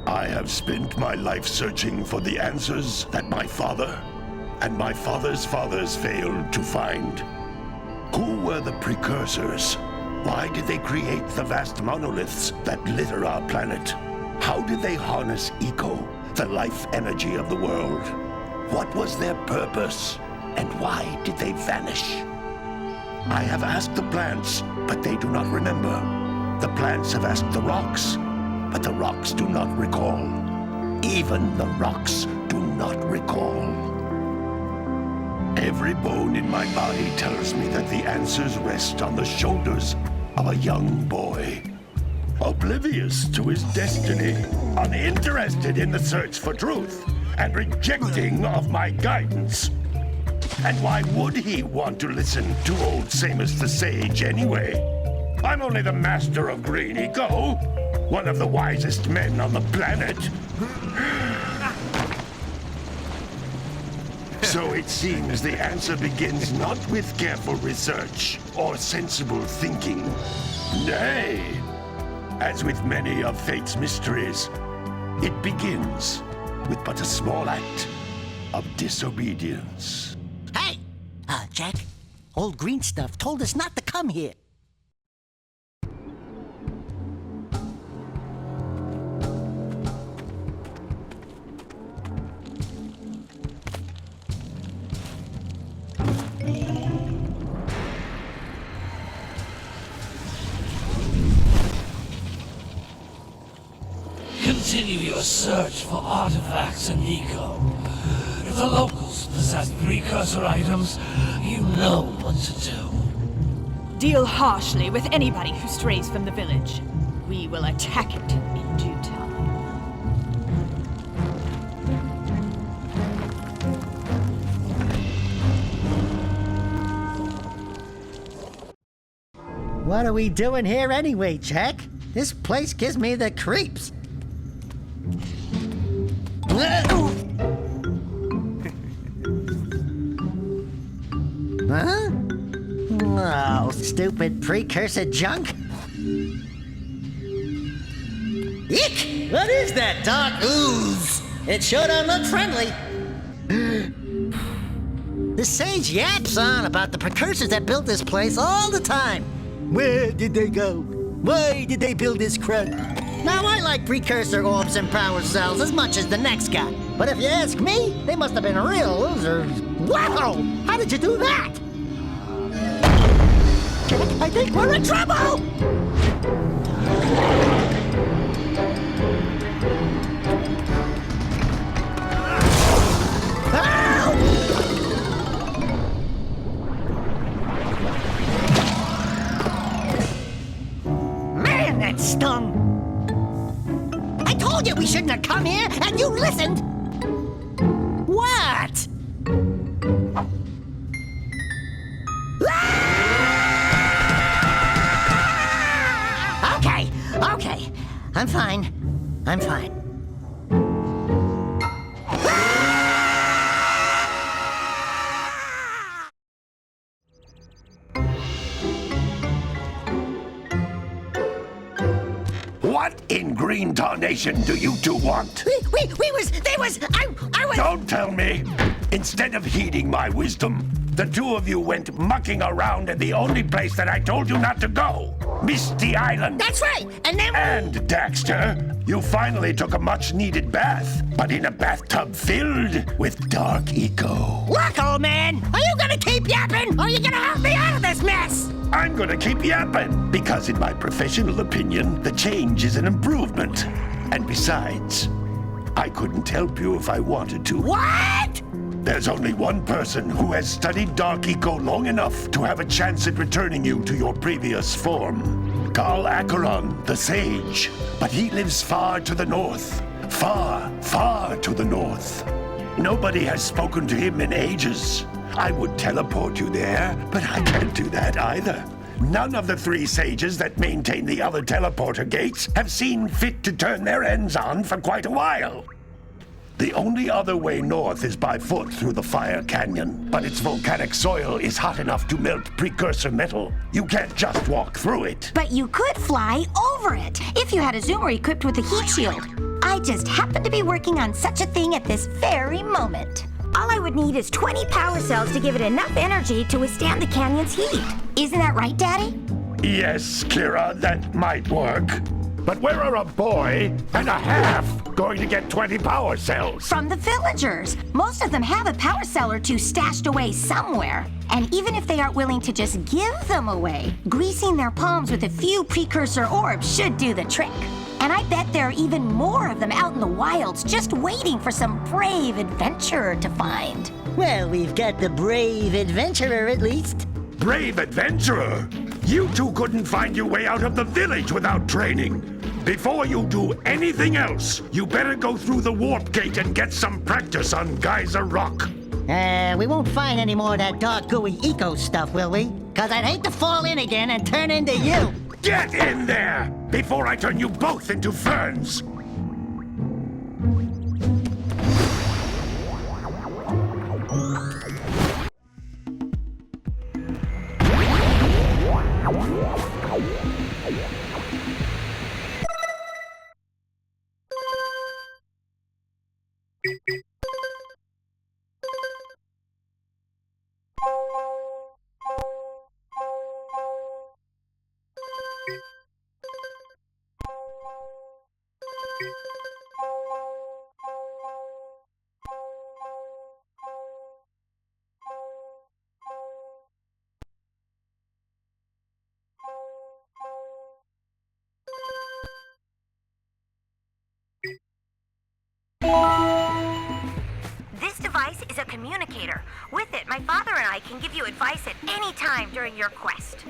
I have spent my life searching for the answers that my father and my father's fathers failed to find. Who were the precursors? Why did they create the vast monoliths that litter our planet? How did they harness eco, the life energy of the world? What was their purpose? And why did they vanish? I have asked the plants, but they do not remember. The plants have asked the rocks, but the rocks do not recall. Even the rocks do not recall. Every bone in my body tells me that the answers rest on the shoulders of a young boy. Oblivious to his destiny, uninterested in the search for truth, and rejecting of my guidance. And why would he want to listen to old Samus the Sage anyway? I'm only the master of green eco, one of the wisest men on the planet. So it seems the answer begins not with careful research or sensible thinking. Nay, as with many of fate's mysteries, it begins with but a small act of disobedience. Hey! Jak, old green stuff told us not to come here. Continue your search for artifacts and eco. If the locals possess precursor items, you know what to do. Deal harshly with anybody who strays from the village. We will attack it in due time. What are we doing here anyway, Jak? This place gives me the creeps. Huh? Oh, stupid precursor junk. Eek! What is that dark ooze? It sure don't look friendly. The sage yaps on about the precursors that built this place all the time. Where did they go? Why did they build this crud? Now, I like precursor orbs and power cells as much as the next guy. But if you ask me, they must have been real losers. Wow! How did you do that? Jak, I think we're in trouble! Man, that stung! I told you we shouldn't have come here, and you listened! What? Okay. I'm fine. What in green tarnation do you two want? I was... Don't tell me! Instead of heeding my wisdom, the two of you went mucking around in the only place that I told you not to go! Misty Island! That's right! And then... And, Daxter, you finally took a much-needed bath, but in a bathtub filled with dark eco. Look, old man! Are you gonna keep yapping, or are you gonna help me out of this mess? I'm gonna keep yapping, because in my professional opinion, the change is an improvement. And besides, I couldn't help you if I wanted to. What? There's only one person who has studied Dark Eco long enough to have a chance at returning you to your previous form. Carl Acheron, the Sage. But he lives far to the north. Far, far to the north. Nobody has spoken to him in ages. I would teleport you there, but I can't do that either. None of the three sages that maintain the other teleporter gates have seen fit to turn their ends on for quite a while. The only other way north is by foot through the Fire Canyon, but its volcanic soil is hot enough to melt precursor metal. You can't just walk through it. But you could fly over it if you had a zoomer equipped with a heat shield. I just happen to be working on such a thing at this very moment. All I would need is 20 power cells to give it enough energy to withstand the canyon's heat. Isn't that right, Daddy? Yes, Kira, that might work. But where are a boy and a half going to get 20 power cells? From the villagers. Most of them have a power cell or two stashed away somewhere. And even if they aren't willing to just give them away, greasing their palms with a few precursor orbs should do the trick. And I bet there are even more of them out in the wilds just waiting for some brave adventurer to find. Well, we've got the brave adventurer at least. Brave adventurer! You two couldn't find your way out of the village without training. Before you do anything else, you better go through the warp gate and get some practice on Geyser Rock. We won't find any more of that dark gooey eco stuff, will we? 'Cause I'd hate to fall in again and turn into you. Get in there before I turn you both into ferns. This device is a communicator. With it, my father and I can give you advice at any time during your quest.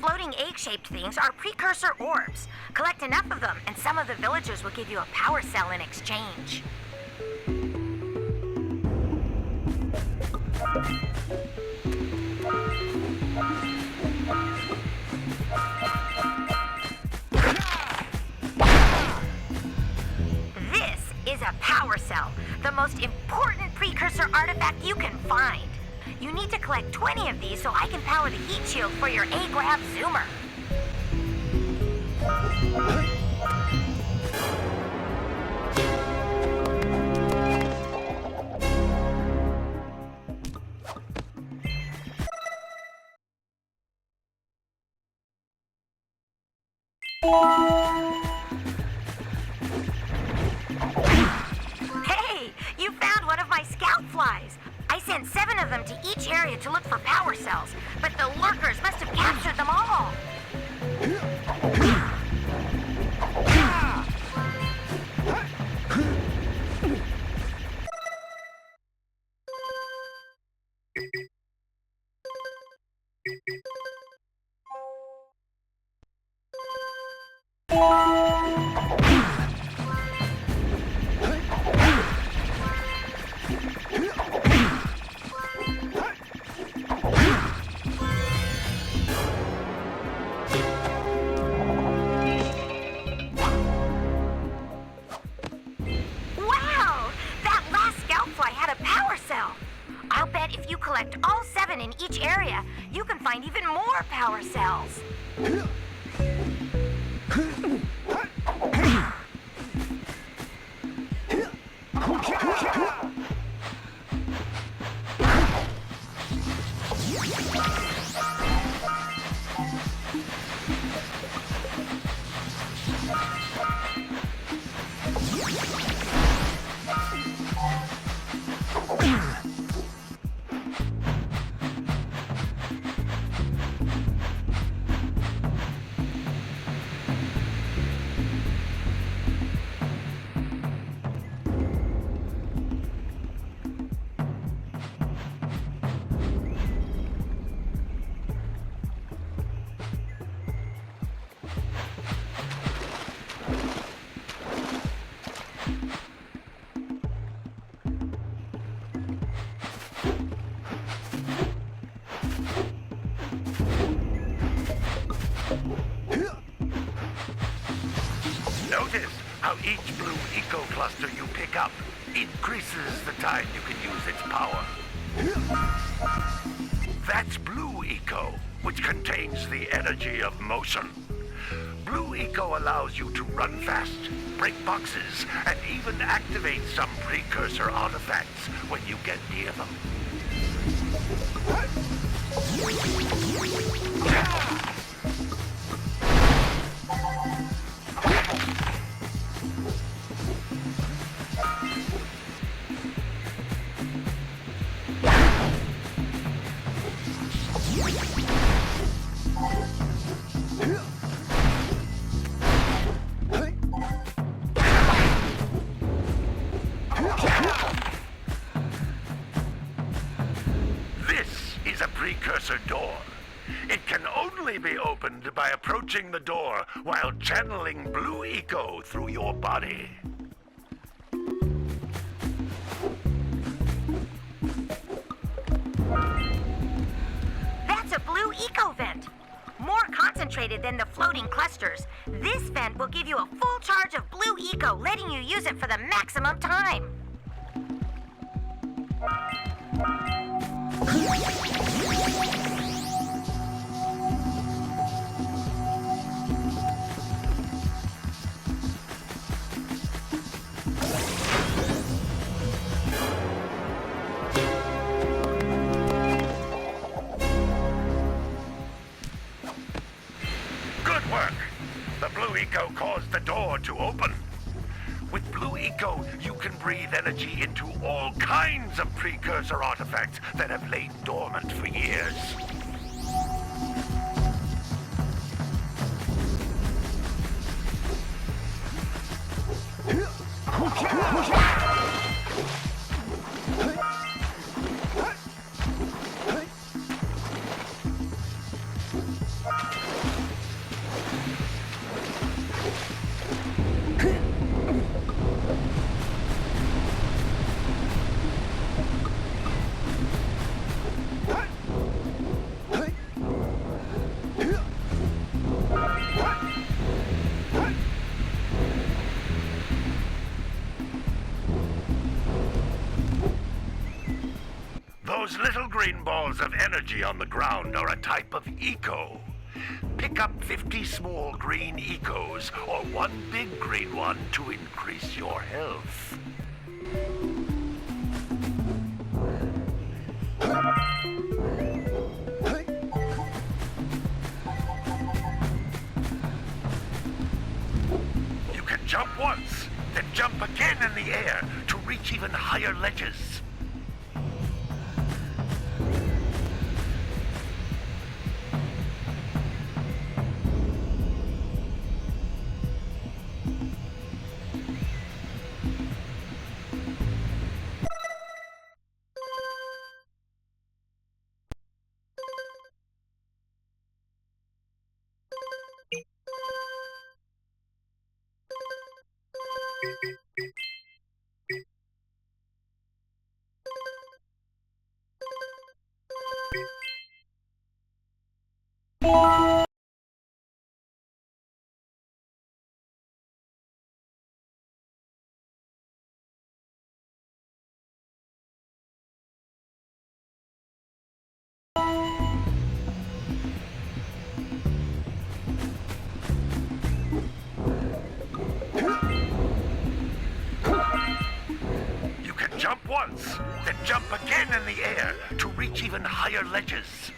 Floating egg-shaped things are precursor orbs. Collect enough of them, and some of the villagers will give you a power cell in exchange. This is a power cell, the most important precursor artifact you can find. You need to collect 20 of these so I can power the heat shield for your A-Grab zoomer. Hey, you found one of my scout flies. I sent 7 of them to each area to look for power cells, but the lurkers must have captured them all. I'll bet if you collect all 7 in each area, you can find even more power cells. how each blue eco cluster you pick up increases the time you can use its power. That's blue eco, which contains the energy of motion. Blue eco allows you to run fast, break boxes, and even activate some precursor artifacts when you get near them. Precursor door. It can only be opened by approaching the door while channeling blue eco through your body. That's a blue eco vent. More concentrated than the floating clusters. This vent will give you a full charge of blue eco, letting you use it for the maximum time. Good work! The blue eco caused the door to open. With blue eco, you can breathe energy into all kinds of precursor artifacts that have lain dormant for years. Those little green balls of energy on the ground are a type of eco. Pick up 50 small green ecos or one big green one to increase your health. You can jump once, then jump again in the air to reach even higher ledges. Jump once, then jump again in the air to reach even higher ledges.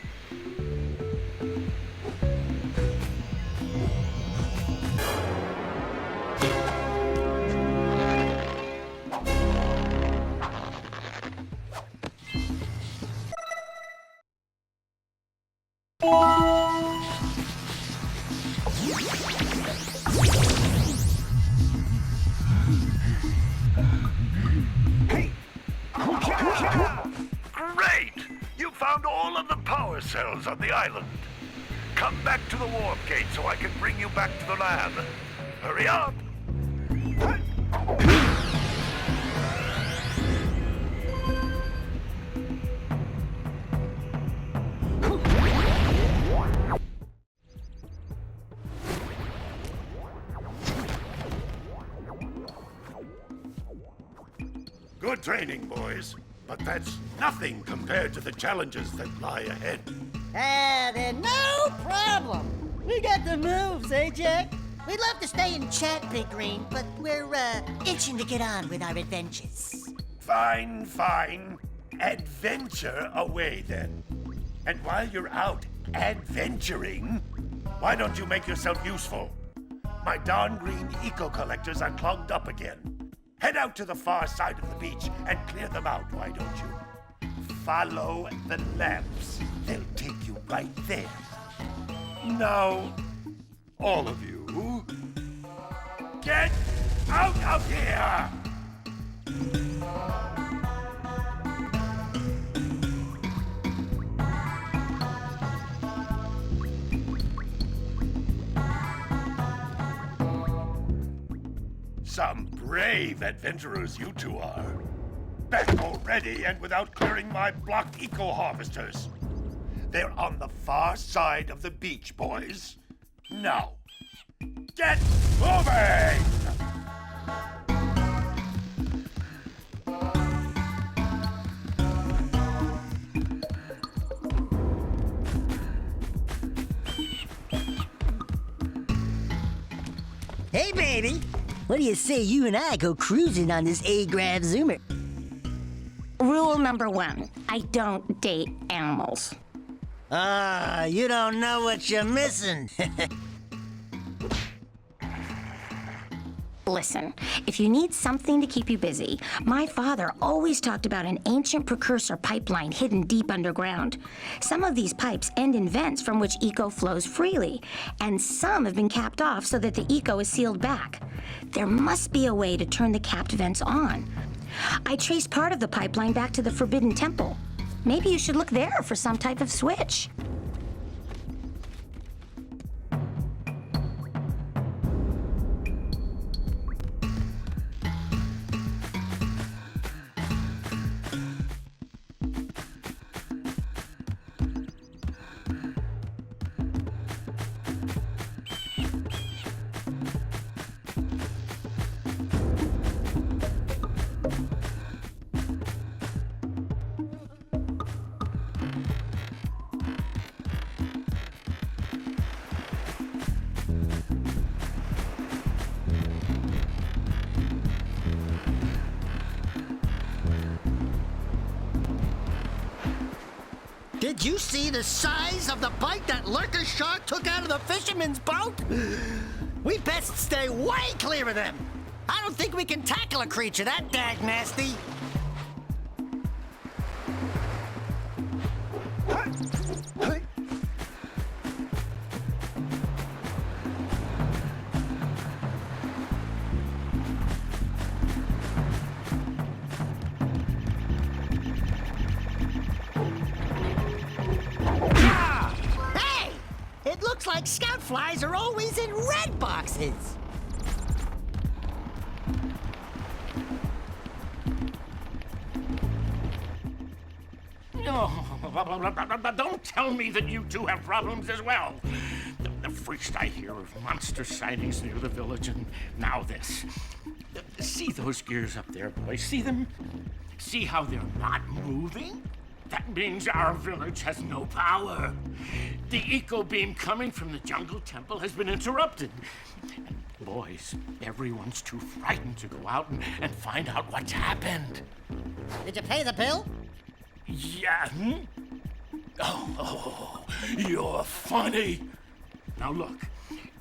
Great! You found all of the power cells on the island. Come back to the warp gate so I can bring you back to the lab. Hurry up! Good training, boys. But that's nothing compared to the challenges that lie ahead. Then no problem. We got the moves, eh, Jack? We'd love to stay and chat, Big Green, but we're, itching to get on with our adventures. Fine, fine. Adventure away, then. And while you're out adventuring, why don't you make yourself useful? My darn green eco-collectors are clogged up again. Head out to the far side of the beach and clear them out, why don't you? Follow the lamps. They'll take you right there. Now, all of you, get out of here! Some brave adventurers you two are. Back already and without clearing my blocked eco-harvesters. They're on the far side of the beach, boys. Now, get moving! Hey, baby. What do you say you and I go cruising on this A-Grav Zoomer? Rule number 1, I don't date animals. You don't know what you're missing. Listen, if you need something to keep you busy, my father always talked about an ancient precursor pipeline hidden deep underground. Some of these pipes end in vents from which eco flows freely, and some have been capped off so that the eco is sealed back. There must be a way to turn the capped vents on. I traced part of the pipeline back to the Forbidden Temple. Maybe you should look there for some type of switch. Did you see the size of the bite that lurker shark took out of the fisherman's boat? We best stay way clear of them. I don't think we can tackle a creature that dag nasty. Looks like scout flies are always in red boxes. Don't tell me that you two have problems as well. First I hear of monster sightings near the village, and now this. See those gears up there, boys? See them? See how they're not moving? That means our village has no power. The eco beam coming from the jungle temple has been interrupted. And boys, everyone's too frightened to go out and find out what's happened. Did you pay the bill? Yeah. Oh, you're funny. Now look,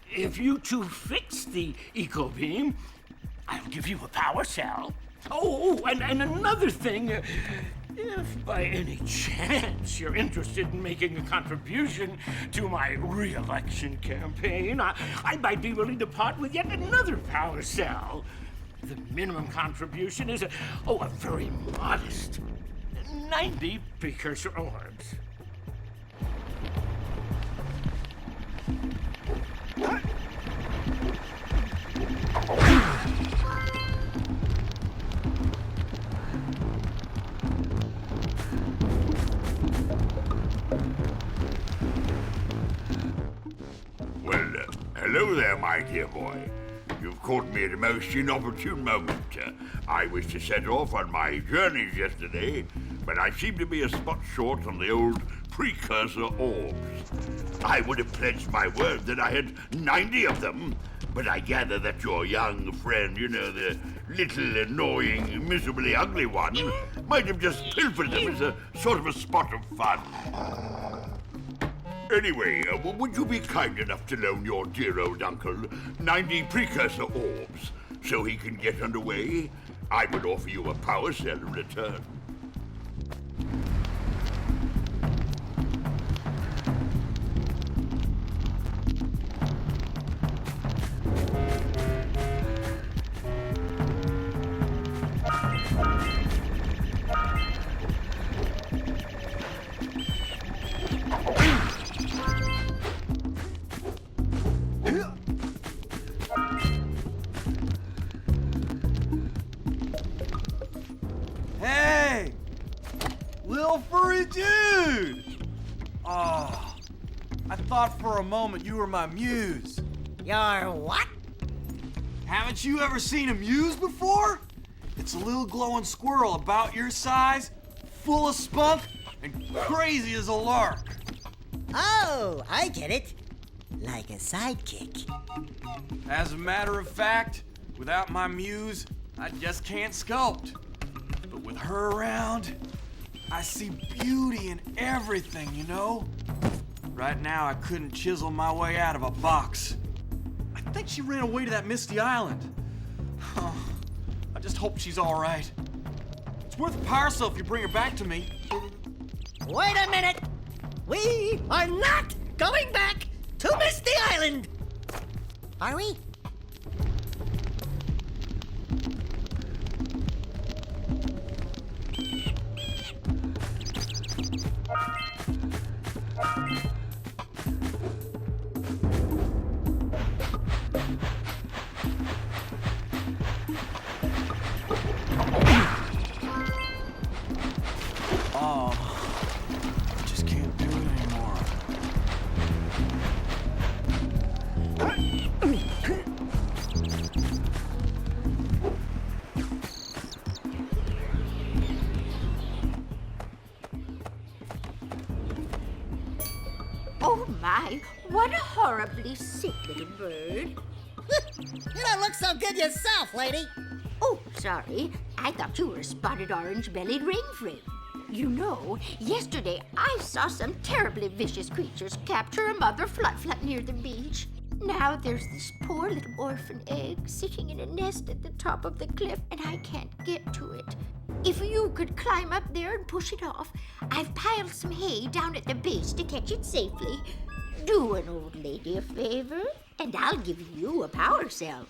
if you two fix the eco beam, I'll give you a power cell. Oh, and another thing. If by any chance you're interested in making a contribution to my re-election campaign, I might be willing to part with yet another power cell. The minimum contribution is a very modest 90 precursor orbs. Well, hello there, my dear boy. You've caught me at a most inopportune moment. I was to set off on my journeys yesterday, but I seem to be a spot short on the old precursor orbs. I would have pledged my word that I had 90 of them, but I gather that your young friend, you know, the little annoying, miserably ugly one, might have just pilfered them as a sort of a spot of fun. Anyway, would you be kind enough to loan your dear old uncle 90 precursor orbs so he can get underway? I would offer you a power cell in return. Hey! Little furry dude! Oh, I thought for a moment you were my muse. Your what? Haven't you ever seen a muse before? It's a little glowing squirrel about your size, full of spunk, and crazy as a lark. Oh, I get it. Like a sidekick. As a matter of fact, without my muse, I just can't sculpt. But with her around, I see beauty in everything, you know? Right now, I couldn't chisel my way out of a box. I think she ran away to that misty island. Huh. I just hope she's all right. It's worth a power cell if you bring her back to me. Wait a minute! We are not going back to Misty Island! Are we? Oh, I just can't do it anymore. Oh my, what a horribly sick little bird. You don't look so good yourself, lady. Oh, sorry. I thought you were a spotted orange-bellied rainframe. You know, yesterday I saw some terribly vicious creatures capture a mother flut-flut near the beach. Now there's this poor little orphan egg sitting in a nest at the top of the cliff, and I can't get to it. If you could climb up there and push it off, I've piled some hay down at the base to catch it safely. Do an old lady a favor, and I'll give you a power cell.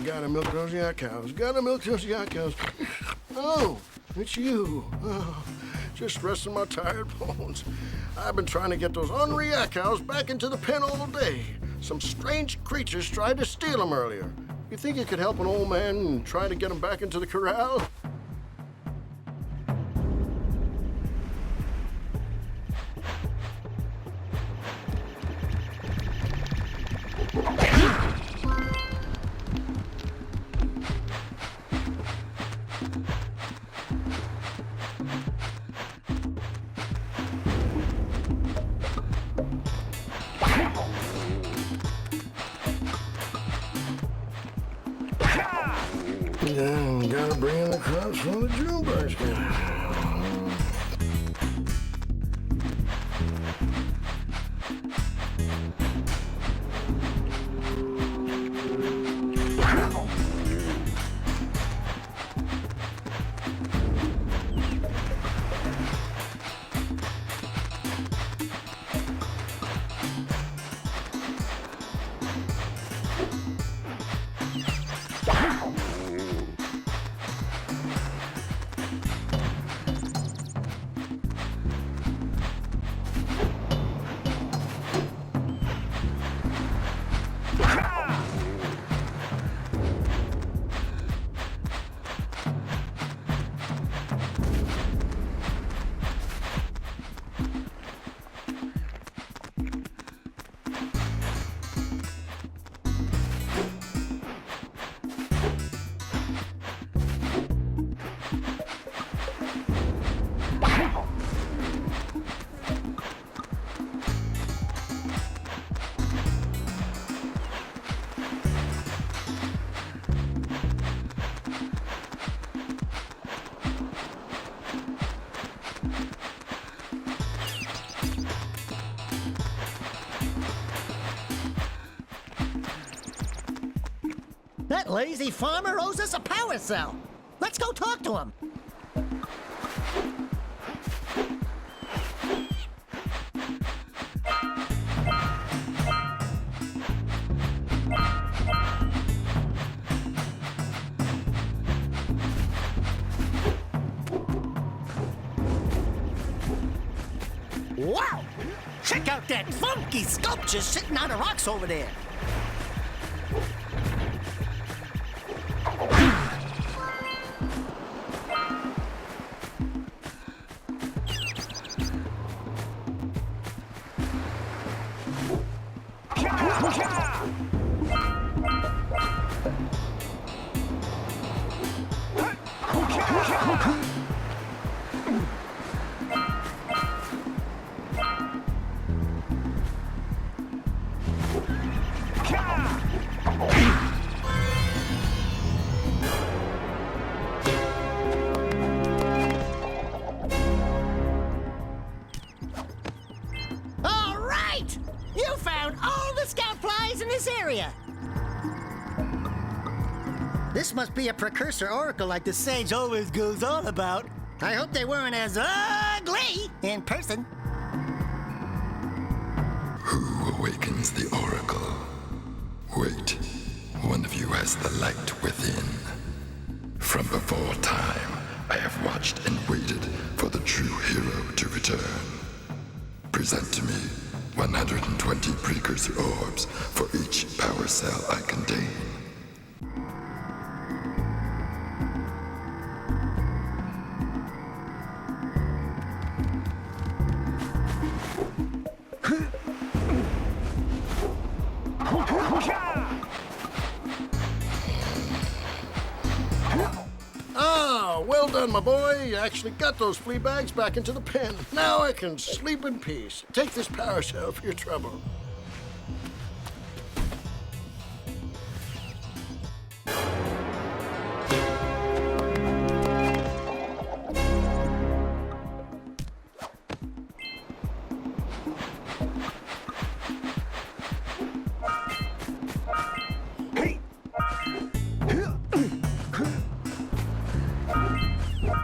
Gotta milk those yak cows. Gotta milk those yak cows. Oh, it's you. Oh, just resting my tired bones. I've been trying to get those ornery yak cows back into the pen all day. Some strange creatures tried to steal them earlier. You think you could help an old man and try to get them back into the corral? Yeah, gotta bring in the crops from the Junebirds. That lazy farmer owes us a power cell. Let's go talk to him. Wow! Check out that funky sculpture sitting on the rocks over there. All right! You found all the scout flies in this area. This must be a precursor oracle like the sage always goes on about. I hope they weren't as ugly in person. Who awakens the oracle? Wait, one of you has the light within. From before time, I have watched and waited for the true hero to return. Present to me 120 precursor orbs for each power cell I contain. Ah, well done, my boy. You actually got those flea bags back into the pen. Now I can sleep in peace. Take this power cell for your trouble.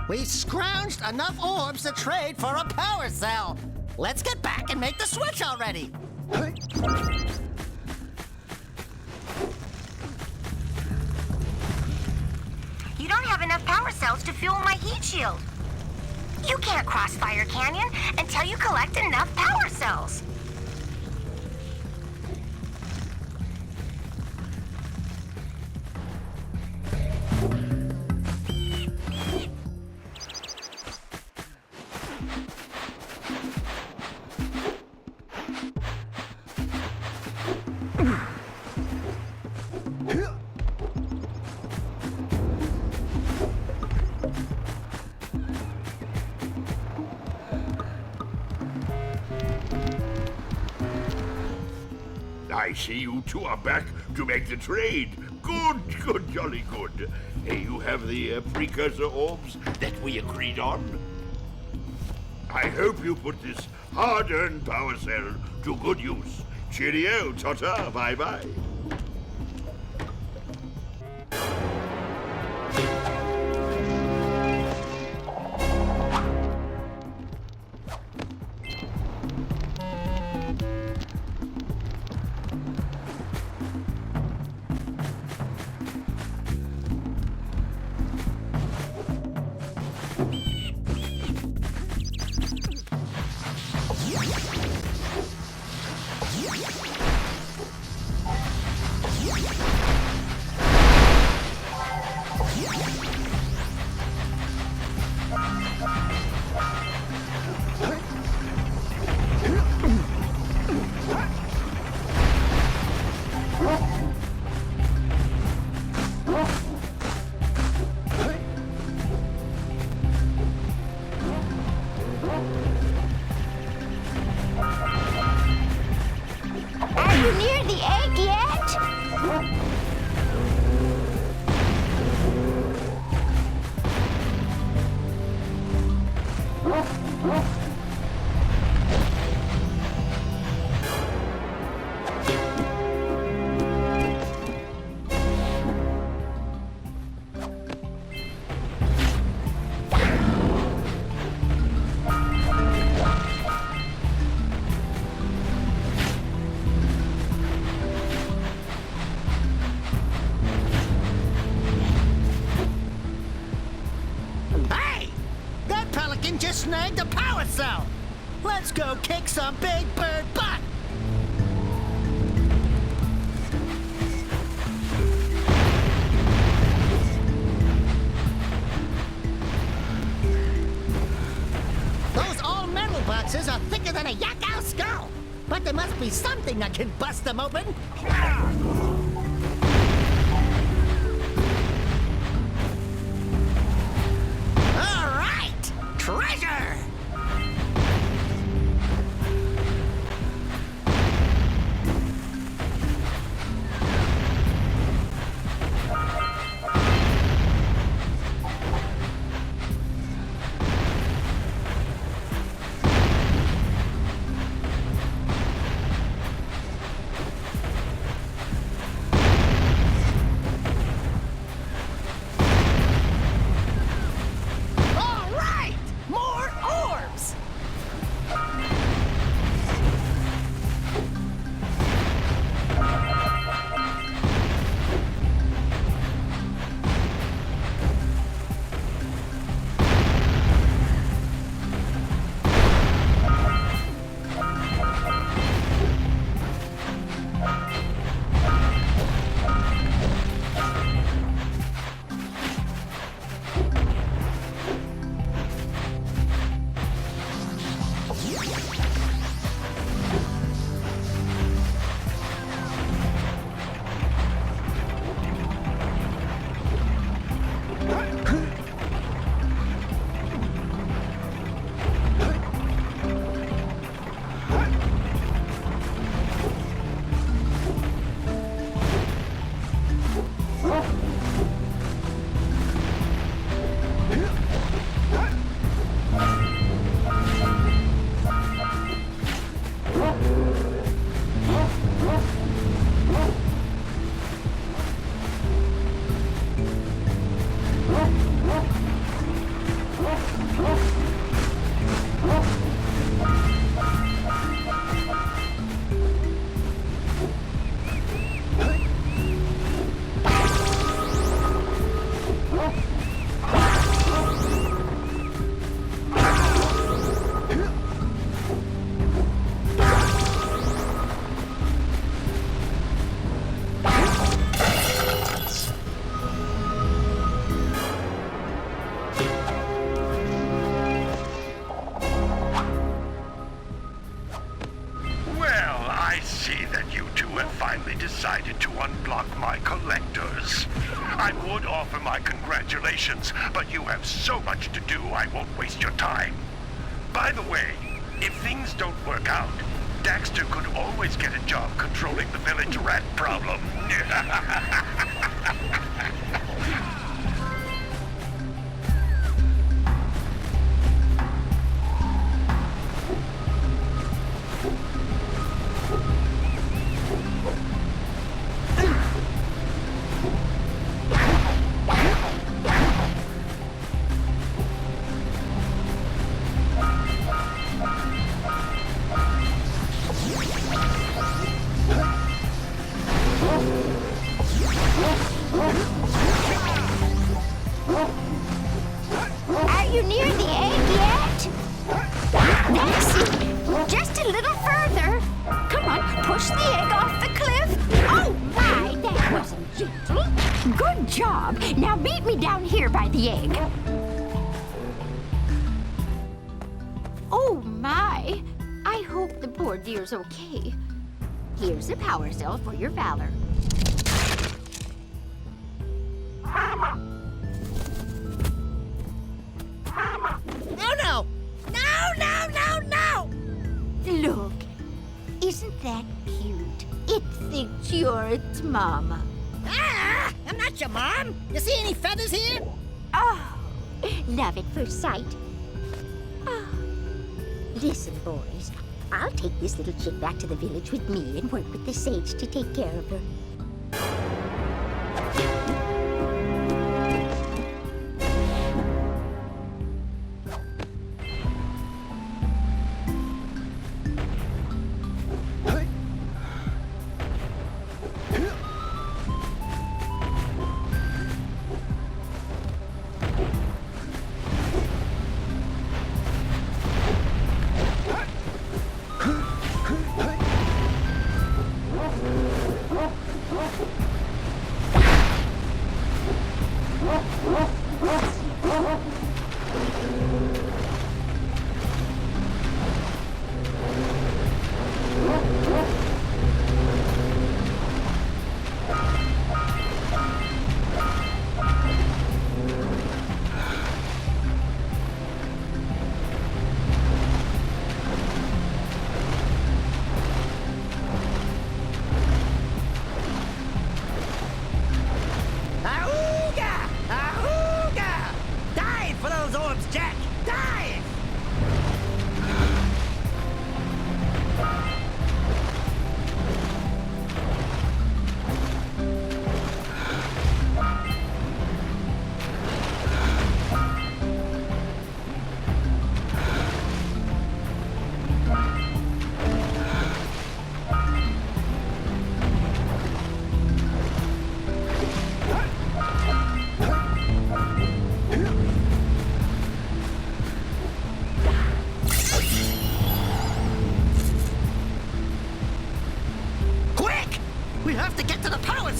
We scrounged enough orbs to trade for a power cell. Let's get back and make the switch already. You don't have enough power cells to fuel my heat shield. You can't cross Fire Canyon until you collect enough power cells. I see you two are back to make the trade. Good, good, jolly good. Hey, you have the precursor orbs that we agreed on? I hope you put this hard-earned power cell to good use. Cheerio, ta-ta, bye-bye. Are you near the egg yet? find the power cell. Let's go kick some big bird butt. Those all-metal boxes are thicker than a yak-owl skull. But there must be something that can bust them open. All right! Treasure! decided to unblock my collectors. I would offer my congratulations, but you have so much to do I won't waste your time. By the way, if things don't work out, Daxter could always get a job controlling the village rat problem. Are you near the egg yet? That's it. Just a little further. Come on, push the egg off the cliff. Oh, my, that wasn't gentle. Good job. Now meet me down here by the egg. Oh, my. I hope the poor dear's okay. Here's a power cell for your valor. Oh, no! No, no, no, no! Look, isn't that cute? It thinks you're its mama. Ah! I'm not your mom. You see any feathers here? Oh, love at first sight. Oh. Listen, boys, I'll take this little chick back to the village with me and work with the sage to take care of her.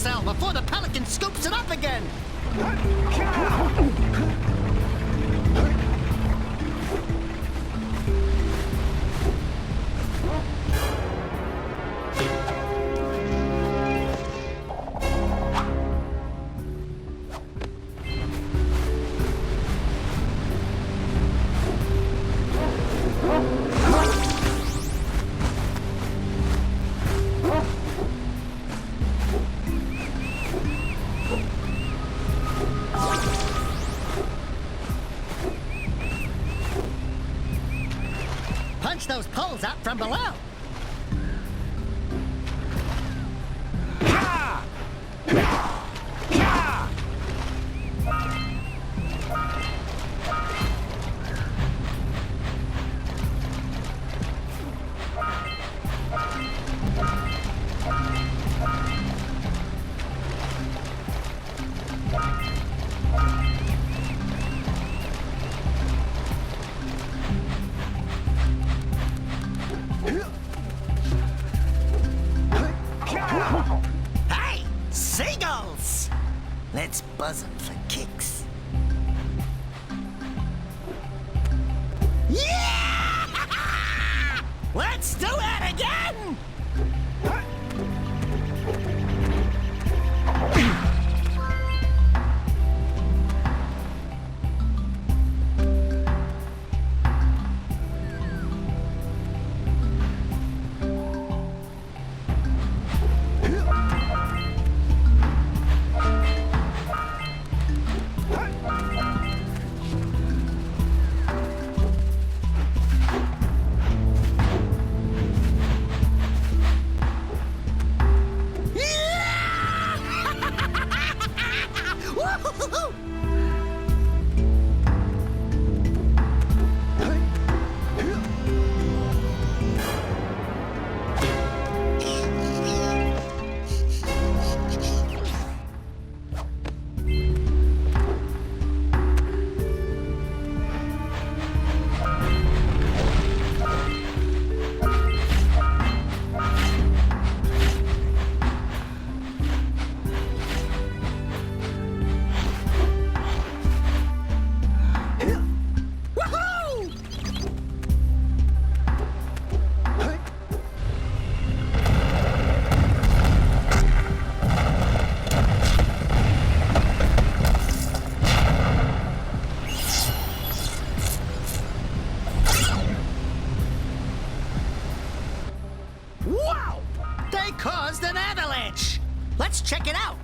cell before the pelican scoops it up again! Punch those poles up from below! Hey! Seagulls! Let's buzz them for kicks. Yeah! Let's do it again! Wow! They caused an avalanche! Let's check it out!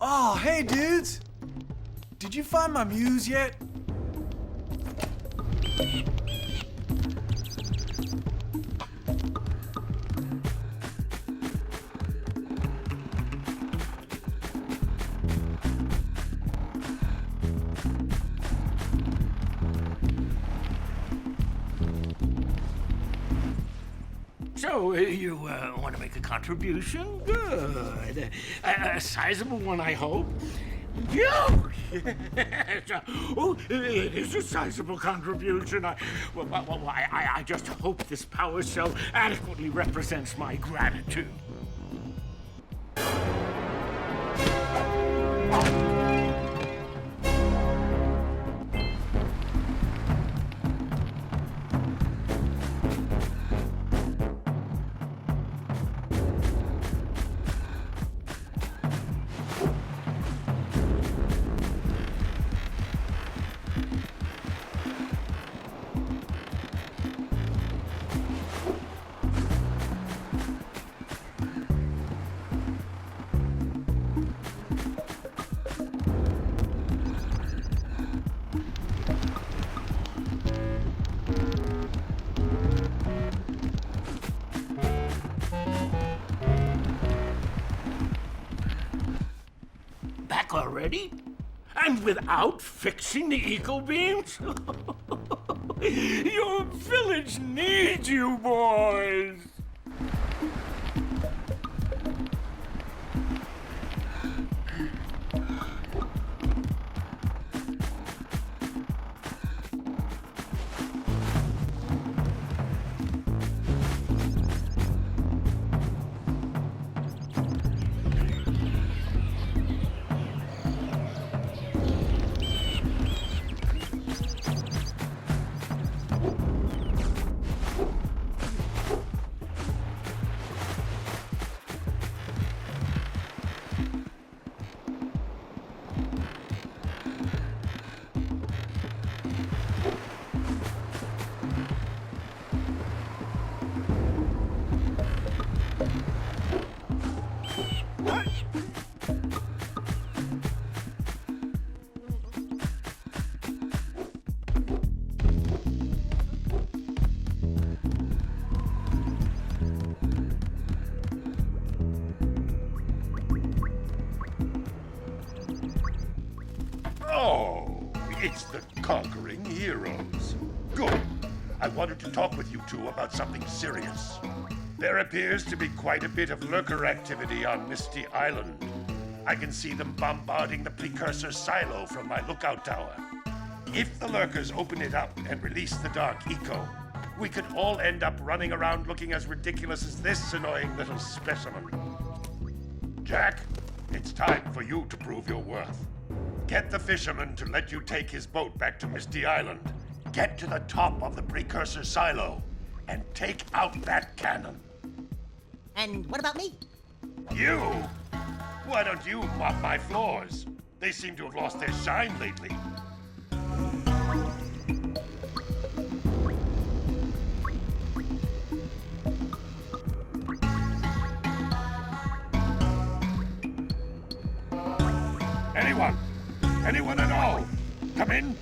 Oh, hey, dudes! Did you find my muse yet? So, you want to make a contribution? Good. A sizable one, I hope. Yes. Oh, it is a sizable contribution. I just hope this power cell adequately represents my gratitude. Back already? And without fixing the eco beams? Your village needs you, boys! Oh, it's the conquering heroes. Good. I wanted to talk with you two about something serious. There appears to be quite a bit of lurker activity on Misty Island. I can see them bombarding the Precursor silo from my lookout tower. If the lurkers open it up and release the Dark Eco, we could all end up running around looking as ridiculous as this annoying little specimen. Jak, it's time for you to prove your worth. Get the fisherman to let you take his boat back to Misty Island. Get to the top of the Precursor silo and take out that cannon. And what about me? You? Why don't you mop my floors? They seem to have lost their shine lately. Anyone? Anyone at all? Come in.